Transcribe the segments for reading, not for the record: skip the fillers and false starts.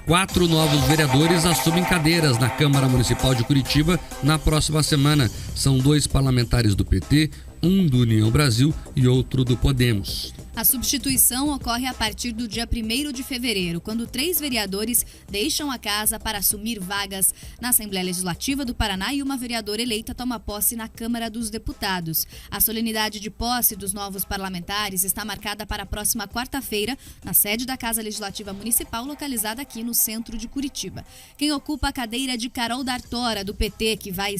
4 novos vereadores assumem cadeiras na Câmara Municipal de Curitiba na próxima semana. São 2 parlamentares do PT, um do União Brasil e outro do Podemos. A substituição ocorre a partir do dia 1º de fevereiro, quando 3 vereadores deixam a casa para assumir vagas na Assembleia Legislativa do Paraná e uma vereadora eleita toma posse na Câmara dos Deputados. A solenidade de posse dos novos parlamentares está marcada para a próxima quarta-feira, na sede da Casa Legislativa Municipal, localizada aqui no centro de Curitiba. Quem ocupa a cadeira de Carol D'Artora, do PT, que vai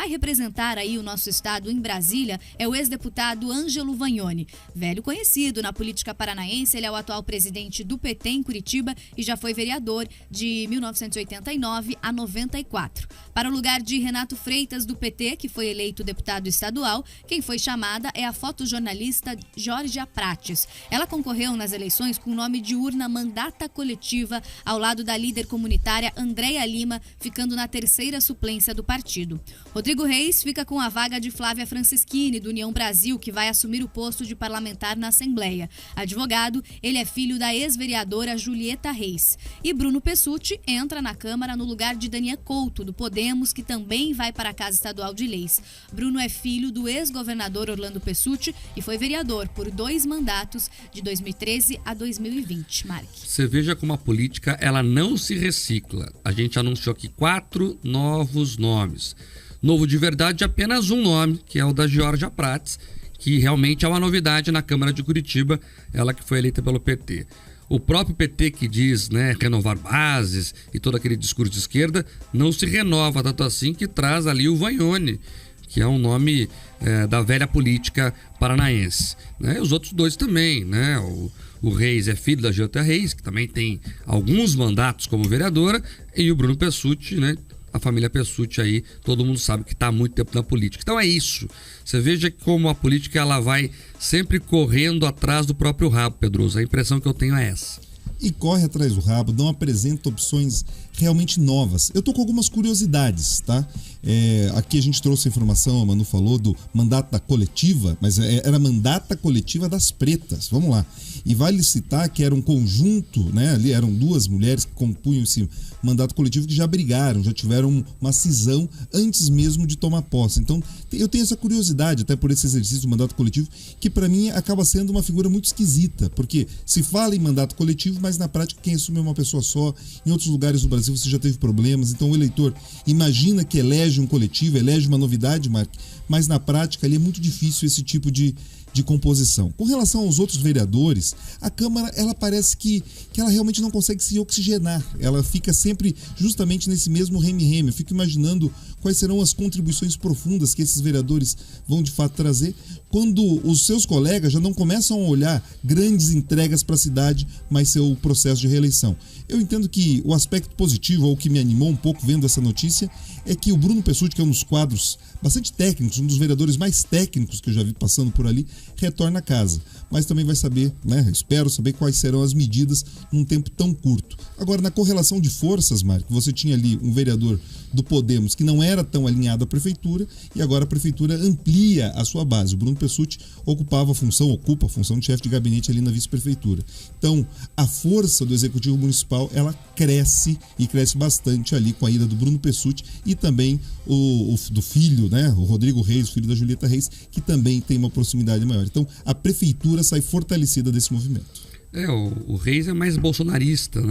representar aí o nosso estado em Brasília, é o ex-deputado Ângelo Vagnoni. Velho conhecido na política paranaense, ele é o atual presidente do PT em Curitiba e já foi vereador de 1989 a 94. Para o lugar de Renato Freitas, do PT, que foi eleito deputado estadual, quem foi chamada é a fotojornalista Georgia Prates. Ela concorreu nas eleições com o nome de urna Mandata Coletiva, ao lado da líder comunitária Andréia Lima, ficando na 3ª suplência do partido. Rodrigo Reis fica com a vaga de Flávia Francischini, do União Brasil, que vai assumir o posto de parlamentar na Assembleia. Advogado, ele é filho da ex-vereadora Julieta Reis. E Bruno Pessutti entra na Câmara no lugar de Daniel Couto, do Podemos, que também vai para a Casa Estadual de Leis. Bruno é filho do ex-governador Orlando Pessutti e foi vereador por 2 mandatos, de 2013 a 2020. Mark. Você veja como a política ela não se recicla. A gente anunciou aqui 4 novos nomes. Novo de verdade, apenas um nome, que é o da Georgia Prates, que realmente é uma novidade na Câmara de Curitiba, ela que foi eleita pelo PT. O próprio PT que diz, renovar bases e todo aquele discurso de esquerda, não se renova, tanto assim que traz ali o Vagnoni, que é um nome da velha política paranaense. Os outros 2 também, O Reis é filho da Julieta Reis, que também tem alguns mandatos como vereadora, e o Bruno Pessutti, a família Pessutti aí, todo mundo sabe que está há muito tempo na política. Então é isso. Você veja como a política ela vai sempre correndo atrás do próprio rabo, Pedroso. A impressão que eu tenho é essa. E corre atrás do rabo, não apresenta opções realmente novas. Eu tô com algumas curiosidades, tá? Aqui a gente trouxe a informação, a Manu falou do mandato da coletiva, mas era mandata coletiva das pretas. Vamos lá. E vale citar que era um conjunto, ali eram 2 mulheres que compunham esse mandato coletivo que já brigaram, já tiveram uma cisão antes mesmo de tomar posse. Então, eu tenho essa curiosidade, até por esse exercício do mandato coletivo, que para mim acaba sendo uma figura muito esquisita, porque se fala em mandato coletivo, mas na prática quem assume é uma pessoa só. Em outros lugares do Brasil você já teve problemas, então o eleitor imagina que elege um coletivo, elege uma novidade, Mark, mas na prática ali é muito difícil esse tipo de composição. Com relação aos outros vereadores, a Câmara, ela parece que ela realmente não consegue se oxigenar. Ela fica sempre justamente nesse mesmo reme-reme. Eu fico imaginando quais serão as contribuições profundas que esses vereadores vão de fato trazer quando os seus colegas já não começam a olhar grandes entregas para a cidade, mas seu processo de reeleição. Eu entendo que o aspecto positivo, ou que me animou um pouco vendo essa notícia, é que o Bruno Pessutti, que é um dos quadros bastante técnicos, um dos vereadores mais técnicos que eu já vi passando por ali, retorna a casa. Mas também vai saber, espero saber quais serão as medidas num tempo tão curto. Agora, na correlação de forças, Marco, você tinha ali um vereador do Podemos que não era tão alinhado à prefeitura e agora a prefeitura amplia a sua base. O Bruno Pessutti ocupa a função de chefe de gabinete ali na vice-prefeitura. Então, a força do Executivo Municipal, ela cresce e cresce bastante ali com a ida do Bruno Pessutti e também do filho, o Rodrigo Reis, filho da Julieta Reis, que também tem uma proximidade maior. Então, a prefeitura sai fortalecida desse movimento. O Reis é mais bolsonarista,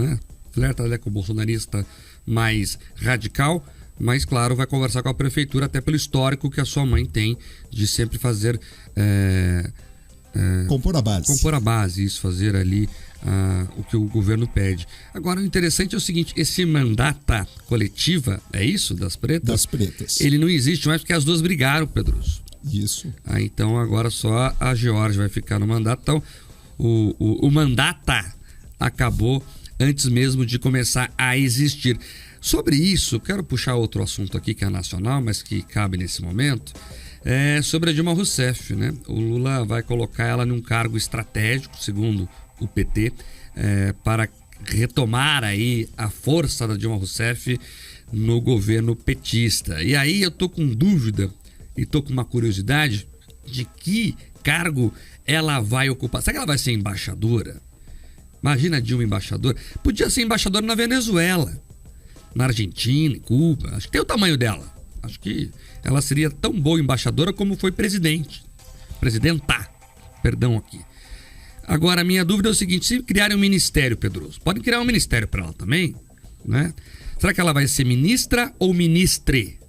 flerta com o bolsonarista mais radical, mas claro, vai conversar com a prefeitura até pelo histórico que a sua mãe tem de sempre fazer compor a base, isso, fazer ali o que o governo pede. Agora, o interessante é o seguinte, esse mandata coletiva, é isso? Das pretas? Das pretas. Ele não existe mais porque as 2 brigaram, Pedroso. Isso. Então agora só a Georgia vai ficar no mandato. Então o mandata acabou antes mesmo de começar a existir. Sobre isso, quero puxar outro assunto aqui que é nacional, mas que cabe nesse momento, sobre a Dilma Rousseff, O Lula vai colocar ela num cargo estratégico, segundo o PT, para retomar aí a força da Dilma Rousseff no governo petista. E aí eu tô com dúvida e tô com uma curiosidade de que cargo ela vai ocupar. Será que ela vai ser embaixadora? Imagina a Dilma embaixadora. Podia ser embaixadora na Venezuela, na Argentina, em Cuba. Acho que tem o tamanho dela. Acho que ela seria tão boa embaixadora como foi presidente. Presidenta. Perdão aqui. Agora, a minha dúvida é o seguinte: se criarem um ministério, Pedroso, podem criar um ministério para ela também, né? Será que ela vai ser ministra ou ministre?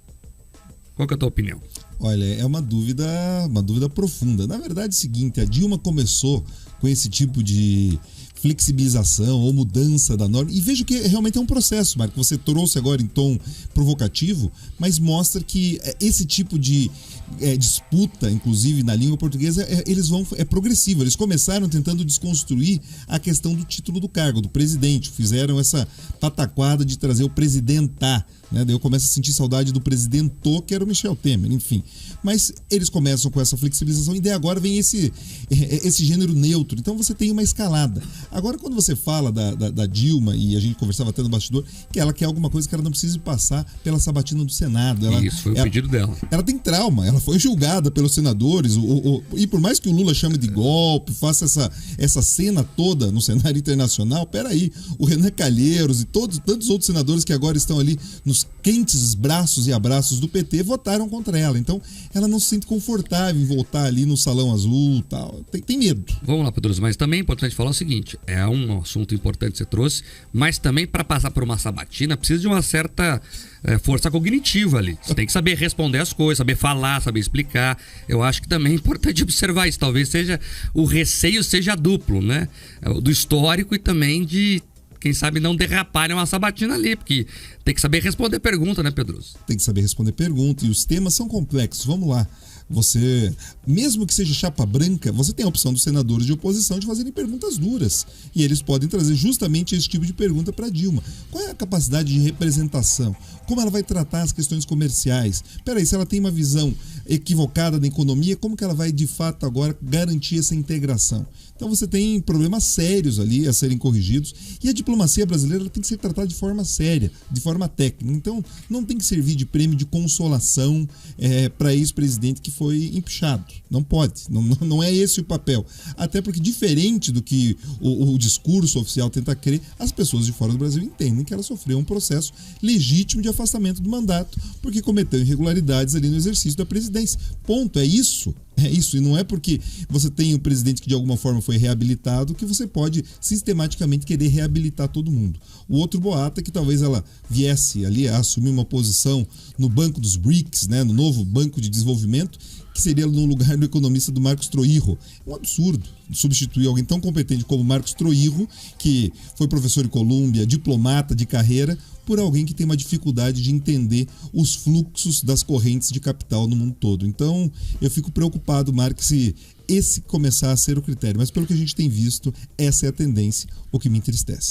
Qual que é a tua opinião? Olha, é uma dúvida profunda. Na verdade é o seguinte, a Dilma começou com esse tipo de flexibilização ou mudança da norma, e vejo que realmente é um processo, Marco, você trouxe agora em tom provocativo, mas mostra que esse tipo de disputa, inclusive na língua portuguesa, é progressivo. Eles começaram tentando desconstruir a questão do título do cargo, do presidente, fizeram essa pataquada de trazer o presidenta, né? Daí eu começo a sentir saudade do presidento, que era o Michel Temer, enfim. Mas eles começam com essa flexibilização e daí agora vem esse gênero neutro. Então você tem uma escalada. Agora, quando você fala da Dilma, e a gente conversava até no bastidor, que ela quer alguma coisa que ela não precise passar pela sabatina do Senado. Isso foi o pedido dela. Ela tem trauma, ela foi julgada pelos senadores, e por mais que o Lula chame de golpe, faça essa cena toda no cenário internacional, peraí, o Renan Calheiros e tantos outros senadores que agora estão ali nos quentes braços e abraços do PT votaram contra ela. Então, ela não se sente confortável em voltar ali no Salão Azul e tal. Tem medo. Vamos lá, Pedroso, mas também é importante falar o seguinte: é um assunto importante que você trouxe, mas também para passar por uma sabatina precisa de uma certa força cognitiva ali. Você tem que saber responder as coisas, saber falar, saber explicar. Eu acho que também é importante observar isso. Talvez o receio seja duplo, né? Do histórico e também de, quem sabe, não derraparem uma sabatina ali, porque tem que saber responder pergunta, né, Pedroso? Tem que saber responder pergunta, e os temas são complexos. Vamos lá. Você, mesmo que seja chapa branca, você tem a opção dos senadores de oposição de fazerem perguntas duras. E eles podem trazer justamente esse tipo de pergunta para Dilma. Qual é a capacidade de representação? Como ela vai tratar as questões comerciais? Peraí, se ela tem uma visão equivocada da economia, como que ela vai, de fato, agora garantir essa integração? Então você tem problemas sérios ali a serem corrigidos, e a diplomacia brasileira tem que ser tratada de forma séria, de forma técnica. Então não tem que servir de prêmio de consolação para ex-presidente que foi empichado. Não pode, não é esse o papel. Até porque, diferente do que o discurso oficial tenta crer, as pessoas de fora do Brasil entendem que ela sofreu um processo legítimo de afastamento do mandato, porque cometeu irregularidades ali no exercício da presidência. Ponto, é isso. É isso, e não é porque você tem um presidente que de alguma forma foi reabilitado que você pode sistematicamente querer reabilitar todo mundo. O outro boato é que talvez ela viesse ali a assumir uma posição no banco dos BRICS, né, no novo Banco de Desenvolvimento, que seria no lugar do economista do Marcos Troirro. É um absurdo substituir alguém tão competente como Marcos Troirro, que foi professor em Colômbia, diplomata de carreira, por alguém que tem uma dificuldade de entender os fluxos das correntes de capital no mundo todo. Então, eu fico preocupado, Marcos, se esse começar a ser o critério. Mas pelo que a gente tem visto, essa é a tendência, o que me entristece.